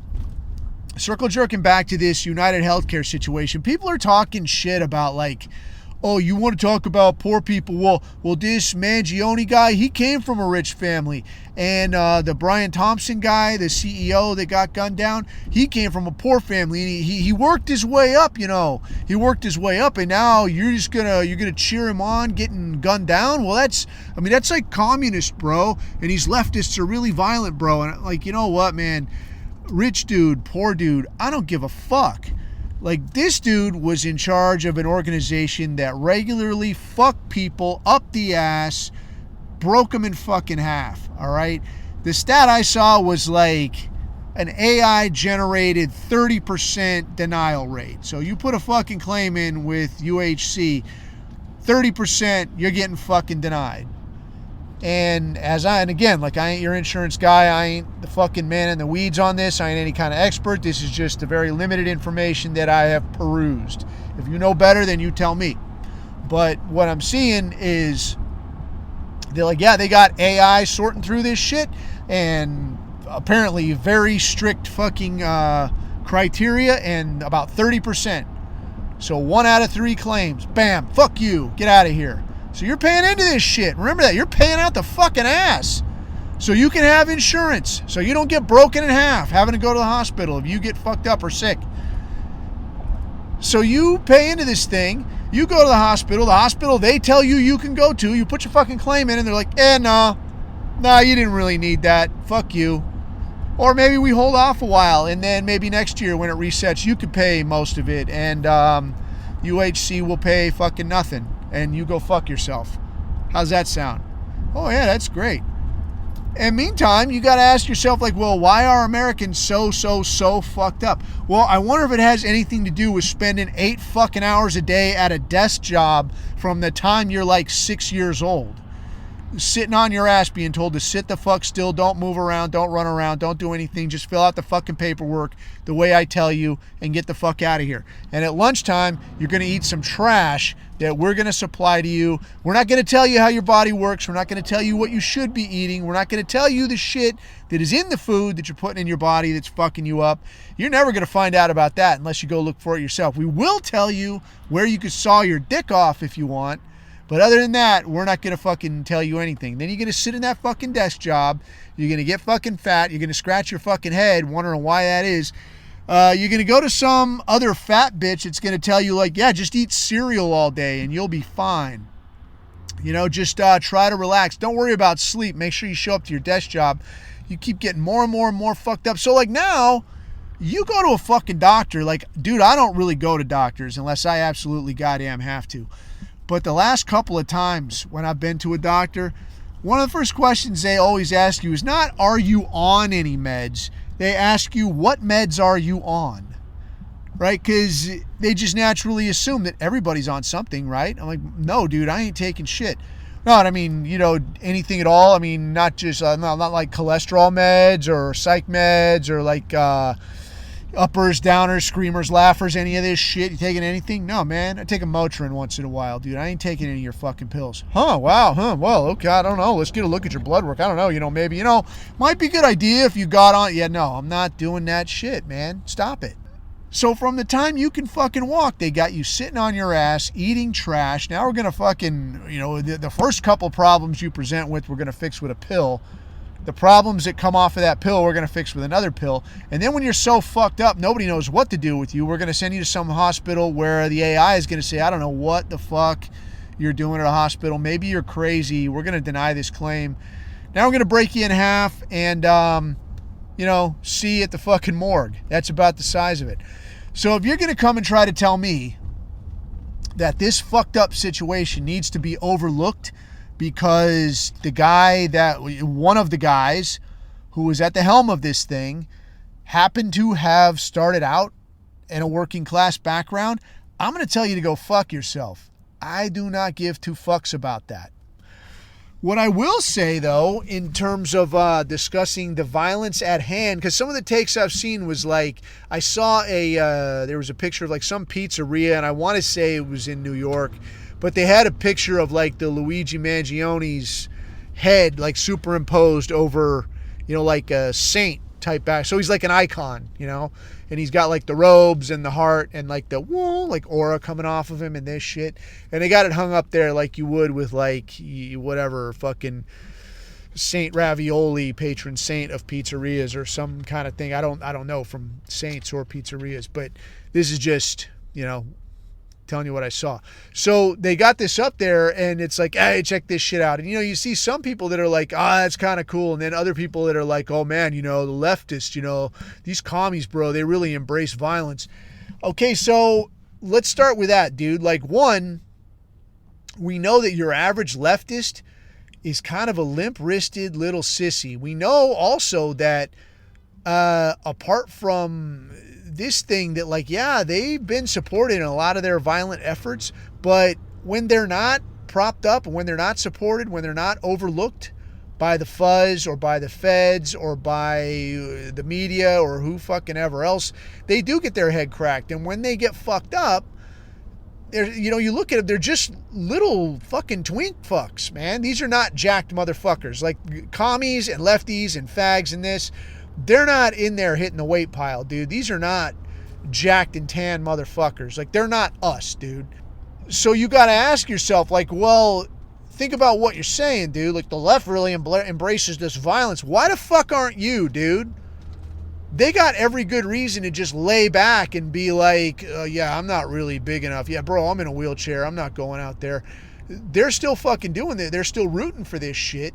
circle jerking back to this United Healthcare situation. People are talking shit about like, oh, you want to talk about poor people? Well, this Mangione guy, he came from a rich family. And the Brian Thompson guy, the CEO that got gunned down, he came from a poor family. And he worked his way up, He worked his way up, and now you're gonna cheer him on getting gunned down? Well, that's like communist, bro. And these leftists are really violent, bro. And like, you know what, man? Rich dude, poor dude, I don't give a fuck. Like, this dude was in charge of an organization that regularly fucked people up the ass, broke them in fucking half, all right? The stat I saw was like an AI-generated 30% denial rate. So you put a fucking claim in with UHC, 30%, you're getting fucking denied. And again, like, I ain't your insurance guy. I ain't the fucking man in the weeds on this. I ain't any kind of expert. This is just the very limited information that I have perused. If you know better, then you tell me. But what I'm seeing is they're like, yeah, they got AI sorting through this shit, and apparently very strict fucking criteria, and about 30%. So 1 out of 3 claims. Bam, fuck you, get out of here. So you're paying into this shit. Remember that. You're paying out the fucking ass. So you can have insurance. So you don't get broken in half having to go to the hospital if you get fucked up or sick. So you pay into this thing. You go to the hospital, they tell you can go to. You put your fucking claim in and they're like, no, you didn't really need that. Fuck you. Or maybe we hold off a while, and then maybe next year when it resets, you could pay most of it, and UHC will pay fucking nothing. And you go fuck yourself. How's that sound? Oh, yeah, that's great. And meantime, you got to ask yourself, like, well, why are Americans so fucked up? Well, I wonder if it has anything to do with spending 8 fucking hours a day at a desk job from the time you're like 6 years old. Sitting on your ass being told to sit the fuck still, don't move around, don't run around, don't do anything, just fill out the fucking paperwork the way I tell you and get the fuck out of here. And at lunchtime, you're going to eat some trash that we're going to supply to you. We're not going to tell you how your body works. We're not going to tell you what you should be eating. We're not going to tell you the shit that is in the food that you're putting in your body that's fucking you up. You're never going to find out about that unless you go look for it yourself. We will tell you where you could saw your dick off if you want. But other than that, we're not going to fucking tell you anything. Then you're going to sit in that fucking desk job. You're going to get fucking fat. You're going to scratch your fucking head wondering why that is. You're going to go to some other fat bitch that's going to tell you, like, yeah, just eat cereal all day and you'll be fine. You know, just try to relax. Don't worry about sleep. Make sure you show up to your desk job. You keep getting more and more and more fucked up. So, like, now you go to a fucking doctor. Like, dude, I don't really go to doctors unless I absolutely goddamn have to. But the last couple of times when I've been to a doctor, one of the first questions they always ask you is not, are you on any meds? They ask you, what meds are you on? Right? Because they just naturally assume that everybody's on something, right? I'm like, no, dude, I ain't taking shit. No, I mean, you know, anything at all. I mean, not just, not like cholesterol meds or psych meds or like uppers, downers, screamers, laughers, any of this shit. You taking anything? No, man. I take a Motrin once in a while, dude. I ain't taking any of your fucking pills. Huh, wow, well, okay, I don't know. Let's get a look at your blood work. I don't know, you know, maybe, you know, might be a good idea if you got on. Yeah, no, I'm not doing that shit, man. Stop it. So from the time you can fucking walk, they got you sitting on your ass, eating trash. Now we're going to fucking, you know, the first couple problems you present with, we're going to fix with a pill. The problems that come off of that pill, we're going to fix with another pill. And then when you're so fucked up, nobody knows what to do with you. We're going to send you to some hospital where the AI is going to say, I don't know what the fuck you're doing at a hospital. Maybe you're crazy. We're going to deny this claim. Now we're going to break you in half and, you know, see you at the fucking morgue. That's about the size of it. So if you're going to come and try to tell me that this fucked up situation needs to be overlooked because one of the guys who was at the helm of this thing happened to have started out in a working class background, I'm going to tell you to go fuck yourself. I do not give two fucks about that. What I will say, though, in terms of discussing the violence at hand, because some of the takes I've seen was like, I saw there was a picture of like some pizzeria, and I want to say it was in New York, but they had a picture of like the Luigi Mangioni's head like superimposed over, you know, like a saint type back. So he's like an icon, you know, and he's got like the robes and the heart and like the whoa, like aura coming off of him and this shit. And they got it hung up there like you would with like whatever fucking Saint Ravioli, patron saint of pizzerias or some kind of thing. I don't know from saints or pizzerias, but this is just, you know, telling you what I saw. So they got this up there and it's like, hey, check this shit out. And, you know, you see some people that are like, that's kind of cool. And then other people that are like, oh man, you know, the leftists, you know, these commies, bro, they really embrace violence. Okay, so let's start with that, dude. Like, one, we know that your average leftist is kind of a limp-wristed little sissy. We know also that apart from this thing that like, yeah, they've been supported in a lot of their violent efforts, but when they're not propped up, when they're not supported, when they're not overlooked by the fuzz or by the feds or by the media or who fucking ever else, they do get their head cracked. And when they get fucked up, they're, you know, you look at them, they're just little fucking twink fucks, man. These are not jacked motherfuckers. Like commies and lefties and fags and this, they're not in there hitting the weight pile, dude. These are not jacked and tan motherfuckers. Like, they're not us, dude. So you got to ask yourself, like, well, think about what you're saying, dude. Like, the left really embraces this violence. Why the fuck aren't you, dude? They got every good reason to just lay back and be like, yeah, I'm not really big enough. Yeah, bro, I'm in a wheelchair. I'm not going out there. They're still fucking doing it. They're still rooting for this shit.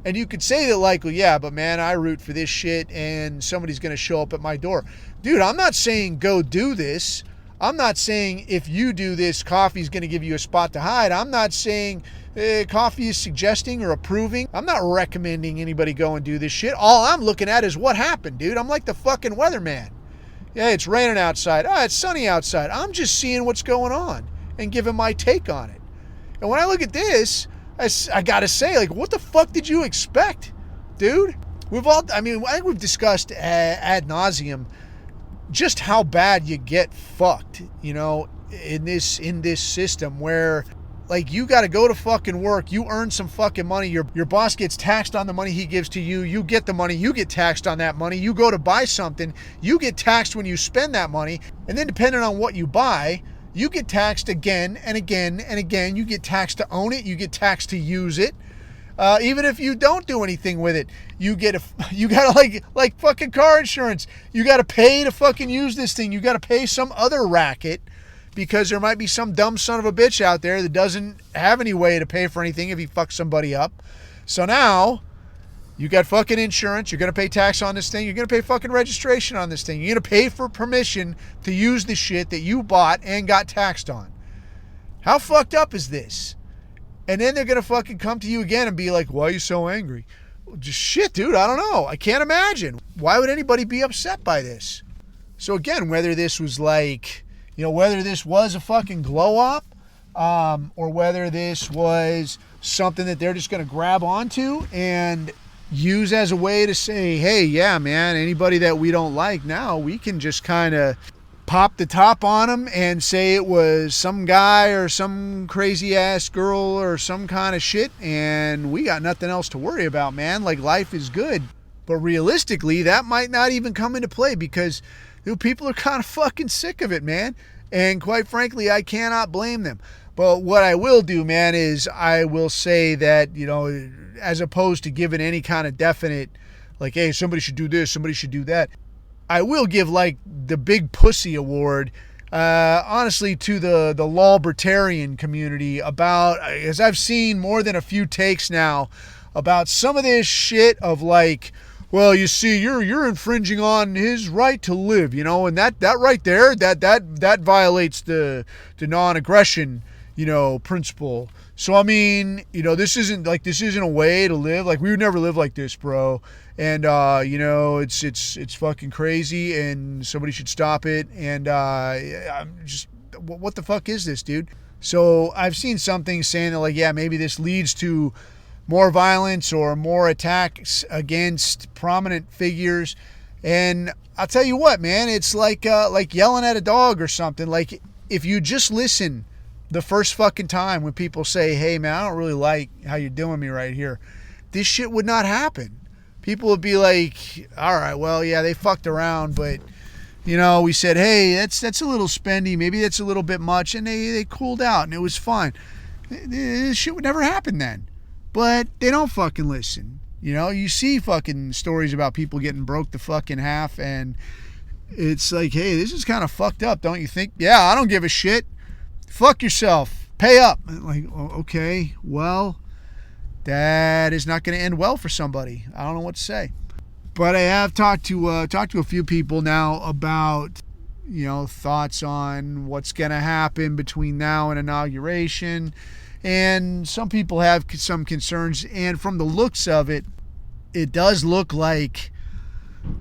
And you could say that like, well, yeah, but man, I root for this shit and somebody's going to show up at my door. Dude, I'm not saying go do this. I'm not saying if you do this, coffee's going to give you a spot to hide. I'm not saying coffee is suggesting or approving. I'm not recommending anybody go and do this shit. All I'm looking at is what happened, dude. I'm like the fucking weatherman. Yeah, it's raining outside. Oh, it's sunny outside. I'm just seeing what's going on and giving my take on it. And when I look at this, I gotta say, like, what the fuck did you expect, dude? I think we've discussed ad nauseum just how bad you get fucked, in this system where, like, you got to go to fucking work, you earn some fucking money, your boss gets taxed on the money he gives to you, you get the money, you get taxed on that money, you go to buy something, you get taxed when you spend that money, and then depending on what you buy, you get taxed again and again and again. You get taxed to own it, you get taxed to use it. Even if you don't do anything with it, you gotta like fucking car insurance. You gotta pay to fucking use this thing. You gotta pay some other racket because there might be some dumb son of a bitch out there that doesn't have any way to pay for anything if he fucks somebody up. So now you got fucking insurance. You're gonna pay tax on this thing. You're gonna pay fucking registration on this thing. You're gonna pay for permission to use the shit that you bought and got taxed on. How fucked up is this? And then they're going to fucking come to you again and be like, why are you so angry? Well, just shit, dude. I don't know. I can't imagine. Why would anybody be upset by this? So again, whether this was like, whether this was a fucking glow up, or whether this was something that they're just going to grab onto and use as a way to say, hey, yeah, man, anybody that we don't like now, we can just kind of pop the top on them and say it was some guy or some crazy ass girl or some kind of shit, and we got nothing else to worry about, man. Like, life is good. But realistically, that might not even come into play because people are kind of fucking sick of it, man. And quite frankly, I cannot blame them. But what I will do, man, is I will say that, as opposed to giving any kind of definite, like, hey, somebody should do this, somebody should do that, I will give, like, the big pussy award, honestly, to the libertarian community about, as I've seen more than a few takes now, about some of this shit of, like, well, you see, you're infringing on his right to live, and that right there, that violates the non-aggression, principle. So, I mean, this isn't a way to live. Like, we would never live like this, bro. And, it's fucking crazy and somebody should stop it. And, I'm just, what the fuck is this, dude? So I've seen something saying that, like, yeah, maybe this leads to more violence or more attacks against prominent figures. And I'll tell you what, man, it's like yelling at a dog or something. Like, if you just listen the first fucking time when people say, hey, man, I don't really like how you're doing me right here, this shit would not happen. People would be like, all right, well, yeah, they fucked around, but, we said, hey, that's a little spendy. Maybe that's a little bit much. And they cooled out and it was fine. This shit would never happen then. But they don't fucking listen. You see fucking stories about people getting broke the fucking half, and it's like, hey, this is kind of fucked up, don't you think? Yeah, I don't give a shit. Fuck yourself. Pay up. Like, okay, well, that is not going to end well for somebody. I don't know what to say. But I have talked to a few people now about, thoughts on what's going to happen between now and inauguration. And some people have some concerns. And from the looks of it, it does look like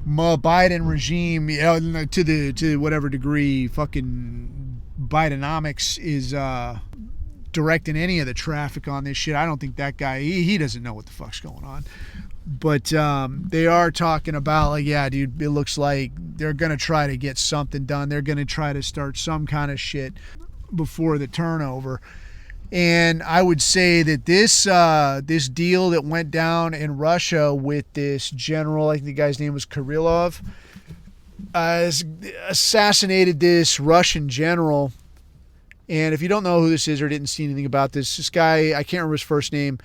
Biden regime, to whatever degree fucking Bidenomics is directing any of the traffic on this shit. I don't think that guy, he doesn't know what the fuck's going on. But they are talking about, like, yeah, dude, it looks like they're going to try to get something done. They're going to try to start some kind of shit before the turnover. And I would say that this deal that went down in Russia with this general, I think the guy's name was Kirillov, assassinated this Russian general. And if you don't know who this is or didn't see anything about this guy, I can't remember his first name,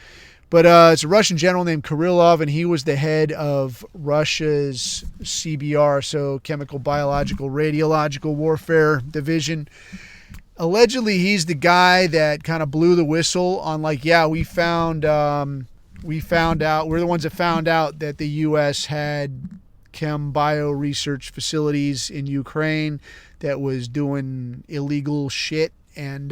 but it's a Russian general named Kirillov, and he was the head of Russia's CBR, so Chemical, Biological, Radiological Warfare Division. Allegedly, he's the guy that kind of blew the whistle on, like, yeah, we found out, we're the ones that found out that the U.S. had chem bio research facilities in Ukraine that was doing illegal shit, and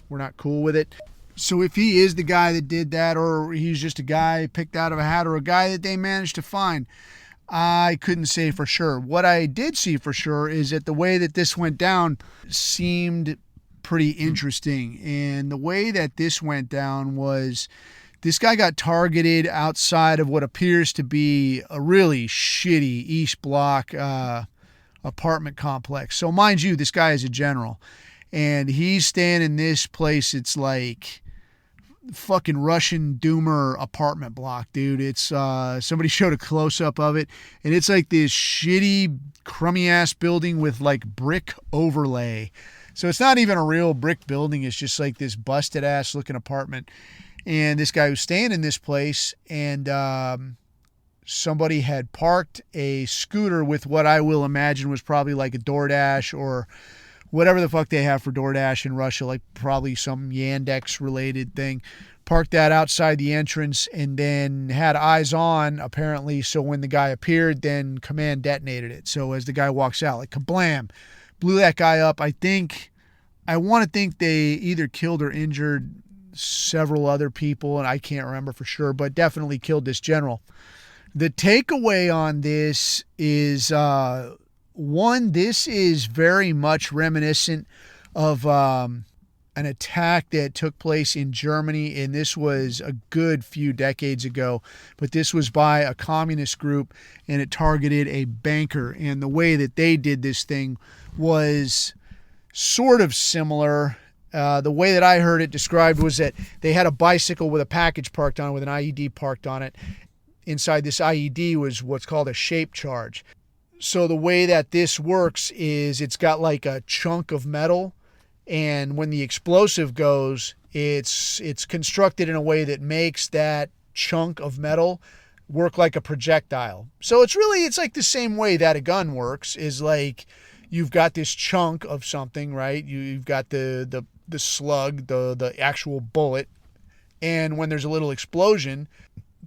we're not cool with it. So if he is the guy that did that, or he's just a guy picked out of a hat, or a guy that they managed to find, I couldn't say for sure. What I did see for sure is that the way that this went down seemed pretty interesting. And the way that this went down was this guy got targeted outside of what appears to be a really shitty East Block apartment complex. So mind you, this guy is a general. And he's staying in this place. It's like fucking Russian doomer apartment block, dude. It's somebody showed a close-up of it, and it's like this shitty, crummy-ass building with like brick overlay. So it's not even a real brick building. It's just like this busted-ass looking apartment. And this guy was staying in this place, and somebody had parked a scooter with what I will imagine was probably like a DoorDash or whatever the fuck they have for DoorDash in Russia, like probably some Yandex related thing. Parked that outside the entrance and then had eyes on, apparently. So when the guy appeared, then command detonated it. So as the guy walks out, like kablam, blew that guy up. I want to think they either killed or injured several other people, and I can't remember for sure, but definitely killed this general. The takeaway on this is, one, this is very much reminiscent of an attack that took place in Germany, and this was a good few decades ago, but this was by a communist group, and it targeted a banker. And the way that they did this thing was sort of similar. The way that I heard it described was that they had a bicycle with a package parked on it, with an IED parked on it. Inside this IED was what's called a shape charge. So the way that this works is it's got like a chunk of metal, and when the explosive goes, it's constructed in a way that makes that chunk of metal work like a projectile. So it's like the same way that a gun works, is like you've got this chunk of something, right? You've got the slug, the actual bullet, and when there's a little explosion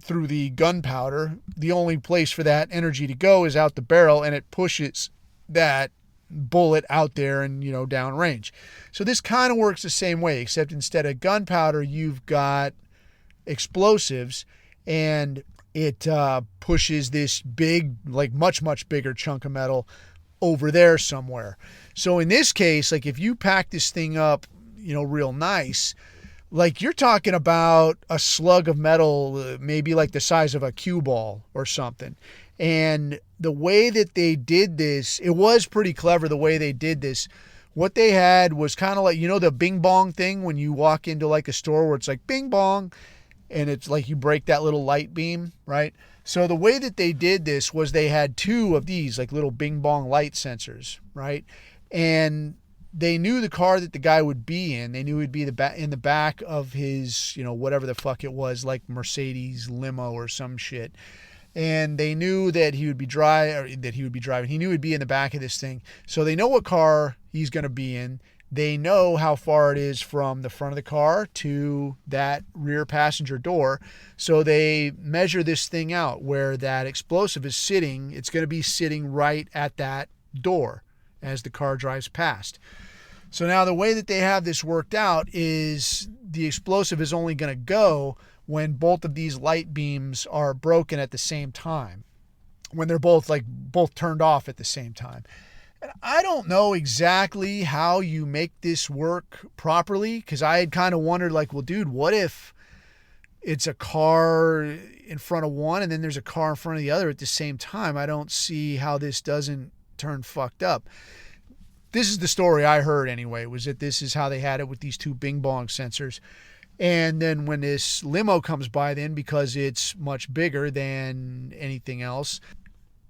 through the gunpowder, the only place for that energy to go is out the barrel, and it pushes that bullet out there and, downrange. So this kind of works the same way, except instead of gunpowder, you've got explosives, and it pushes this big, like much, much bigger chunk of metal over there somewhere. So in this case, like if you pack this thing up, real nice, like you're talking about a slug of metal, maybe like the size of a cue ball or something. And the way that they did this, it was pretty clever the way they did this. What they had was kind of like, the bing bong thing when you walk into like a store where it's like bing bong, and it's like you break that little light beam, right? So the way that they did this was they had two of these like little bing bong light sensors, right? And they knew the car that the guy would be in. They knew he'd be in the back of his, whatever the fuck it was, like Mercedes limo or some shit. And they knew that he would be driving. He knew he'd be in the back of this thing. So they know what car he's going to be in. They know how far it is from the front of the car to that rear passenger door. So they measure this thing out where that explosive is sitting. It's going to be sitting right at that door as the car drives past. So now the way that they have this worked out is the explosive is only going to go when both of these light beams are broken at the same time, when they're both turned off at the same time. And I don't know exactly how you make this work properly, because I had kind of wondered, like, well, dude, what if it's a car in front of one and then there's a car in front of the other at the same time? I don't see how this doesn't turn fucked up. This is the story I heard anyway, was that this is how they had it with these two bing bong sensors. And then when this limo comes by, then, because it's much bigger than anything else,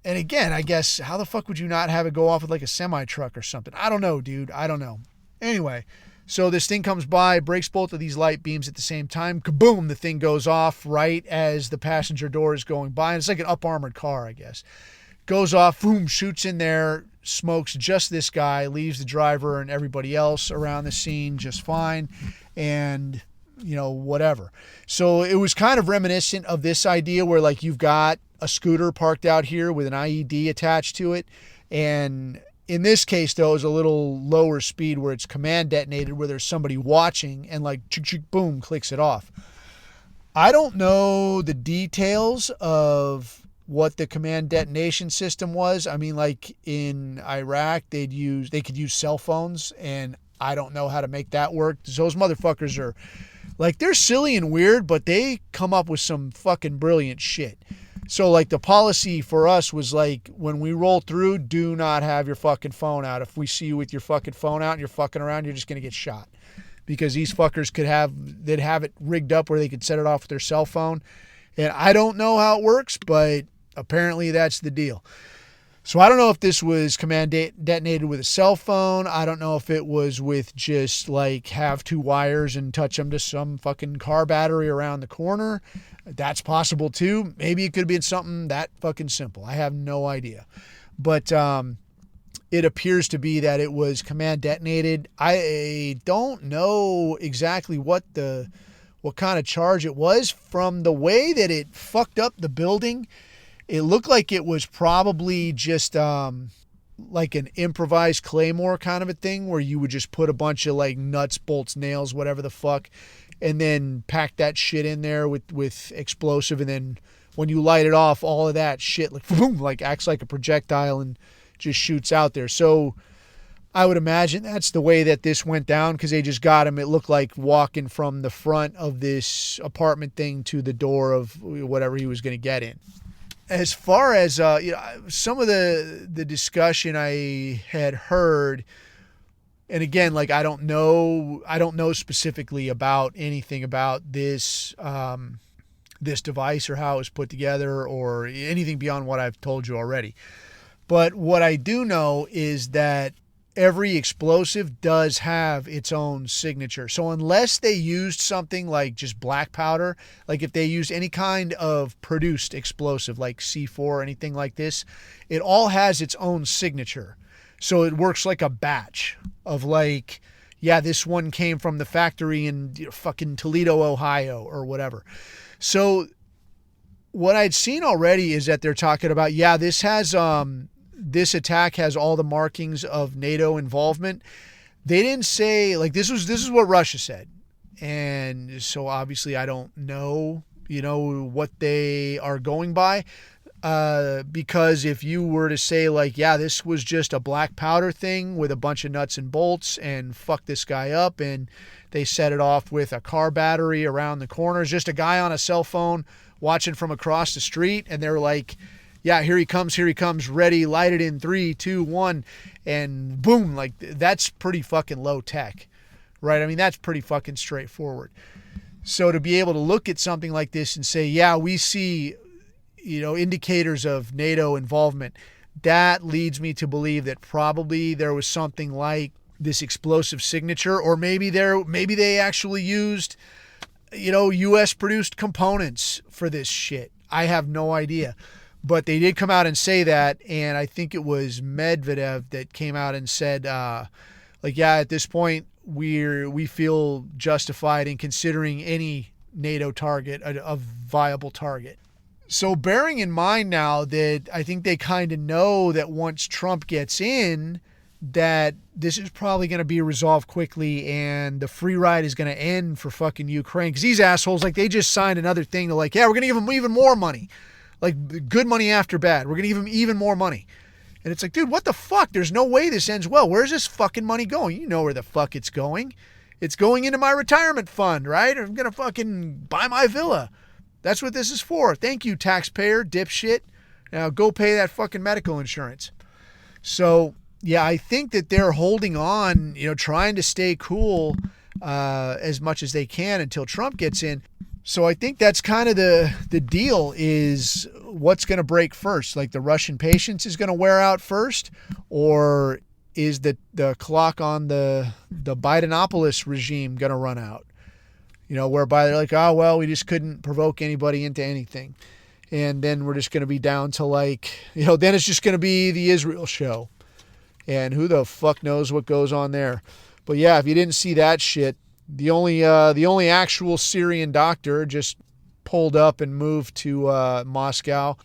and again, I guess, how the fuck would you not have it go off with like a semi truck or something? I don't know, dude. I don't know. Anyway, so this thing comes by, breaks both of these light beams at the same time. Kaboom, the thing goes off right as the passenger door is going by. And it's like an up-armored car, I guess. Goes off, boom, shoots in there, smokes just this guy, leaves the driver and everybody else around the scene just fine. And, whatever. So it was kind of reminiscent of this idea where, like, you've got a scooter parked out here with an IED attached to it. And in this case, though, it's a little lower speed where it's command detonated, where there's somebody watching and like, boom, clicks it off. I don't know the details of what the command detonation system was. I mean, like in Iraq, they could use cell phones, and I don't know how to make that work. Those motherfuckers are like, they're silly and weird, but they come up with some fucking brilliant shit. So like the policy for us was like, when we roll through, do not have your fucking phone out. If we see you with your fucking phone out and you're fucking around, you're just going to get shot. Because these fuckers they'd have it rigged up where they could set it off with their cell phone. And I don't know how it works, but apparently that's the deal. So I don't know if this was command detonated with a cell phone. I don't know if it was with just like have two wires and touch them to some fucking car battery around the corner. That's possible too. Maybe it could have been something that fucking simple. I have no idea. But it appears to be that it was command detonated. I don't know exactly what kind of charge it was. From the way that it fucked up the building, it looked like it was probably just like an improvised claymore kind of a thing, where you would just put a bunch of like nuts, bolts, nails, whatever the fuck, and then pack that shit in there with explosive, and then when you light it off, all of that shit like boom, like acts like a projectile and just shoots out there. So I would imagine that's the way that this went down, because they just got him. It looked like walking from the front of this apartment thing to the door of whatever he was going to get in. As far as some of the discussion I had heard, and again, like I don't know specifically about anything about this this device or how it was put together or anything beyond what I've told you already. But what I do know is that every explosive does have its own signature. So unless they used something like just black powder, like if they used any kind of produced explosive like C4 or anything like this, it all has its own signature. So it works like a batch of like, yeah, this one came from the factory in fucking Toledo, Ohio or whatever. So what I'd seen already is that they're talking about, yeah, this attack has all the markings of NATO involvement. They didn't say, like, this is what Russia said. And so obviously I don't know, what they are going by. Because if you were to say like, yeah, this was just a black powder thing with a bunch of nuts and bolts and fuck this guy up, and they set it off with a car battery around the corner, just a guy on a cell phone watching from across the street, and they're like, yeah, here he comes, ready, light it in 3, 2, 1, and boom, like that's pretty fucking low tech, right? I mean, that's pretty fucking straightforward. So to be able to look at something like this and say, yeah, we see, indicators of NATO involvement, that leads me to believe that probably there was something like this explosive signature, or maybe they actually used, US produced components for this shit. I have no idea. But they did come out and say that, and I think it was Medvedev that came out and said, yeah, at this point, we feel justified in considering any NATO target a viable target. So bearing in mind now that I think they kind of know that once Trump gets in, that this is probably going to be resolved quickly and the free ride is going to end for fucking Ukraine. Because these assholes, like, they just signed another thing to like, yeah, we're going to give them even more money. Like, good money after bad. We're going to give them even more money. And it's like, dude, what the fuck? There's no way this ends well. Where's this fucking money going? You know where the fuck it's going. It's going into my retirement fund, right? I'm going to fucking buy my villa. That's what this is for. Thank you, taxpayer, dipshit. Now go pay that fucking medical insurance. So, yeah, I think that they're holding on, trying to stay cool as much as they can until Trump gets in. So I think that's kind of the deal, is what's going to break first. Like, the Russian patience is going to wear out first, or is the clock on the Bidenopolis regime going to run out? Whereby they're like, oh, well, we just couldn't provoke anybody into anything. And then we're just going to be down to like, then it's just going to be the Israel show. And who the fuck knows what goes on there. But yeah, if you didn't see that shit, the only actual Syrian doctor just pulled up and moved to Moscow.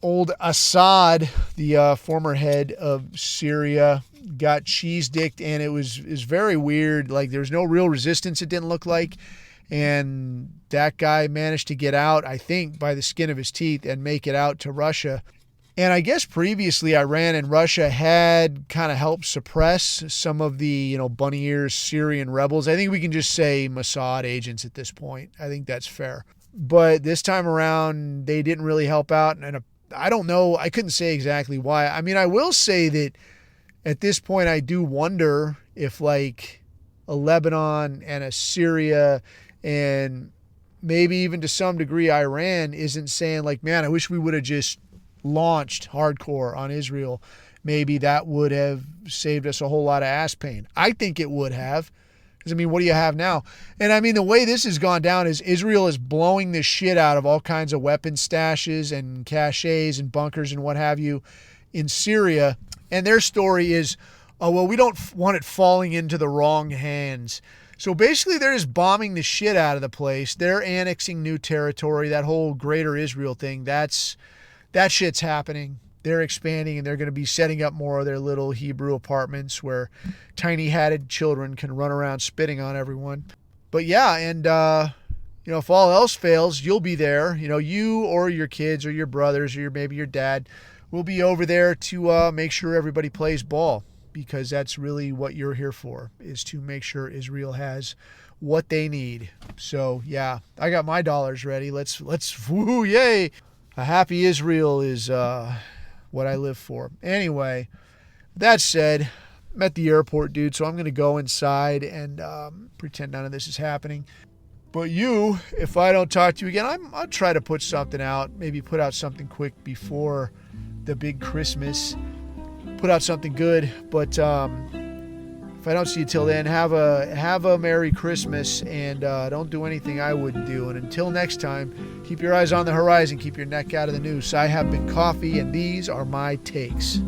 Old Assad, the former head of Syria, got cheese-dicked, and it was very weird. Like, there was no real resistance, it didn't look like. And that guy managed to get out, I think, by the skin of his teeth and make it out to Russia. And I guess previously Iran and Russia had kind of helped suppress some of the, bunny ears Syrian rebels. I think we can just say Mossad agents at this point. I think that's fair. But this time around, they didn't really help out. And I don't know. I couldn't say exactly why. I mean, I will say that at this point, I do wonder if like a Lebanon and a Syria and maybe even to some degree Iran isn't saying like, man, I wish we would have just launched hardcore on Israel. Maybe that would have saved us a whole lot of ass pain. I think it would have. Because, I mean, what do you have now? And, I mean, the way this has gone down is Israel is blowing the shit out of all kinds of weapon stashes and caches and bunkers and what have you in Syria. And their story is, oh, well, we don't want it falling into the wrong hands. So basically they're just bombing the shit out of the place. They're annexing new territory. That whole greater Israel thing, that shit's happening. They're expanding, and they're going to be setting up more of their little Hebrew apartments where tiny-hatted children can run around spitting on everyone. But yeah, and if all else fails, you'll be there. You or your kids or your brothers or maybe your dad will be over there to make sure everybody plays ball, because that's really what you're here for, is to make sure Israel has what they need. So yeah, I got my dollars ready. Let's woo, yay! A happy Israel is what I live for. Anyway, that said, I'm at the airport, dude, so I'm going to go inside and pretend none of this is happening. But you, if I don't talk to you again, I'll try to put something out, maybe put out something quick before the big Christmas, put out something good. But if I don't see you till then, have a Merry Christmas, and don't do anything I wouldn't do. And until next time, keep your eyes on the horizon, keep your neck out of the noose. I have been Coffee, and these are my takes.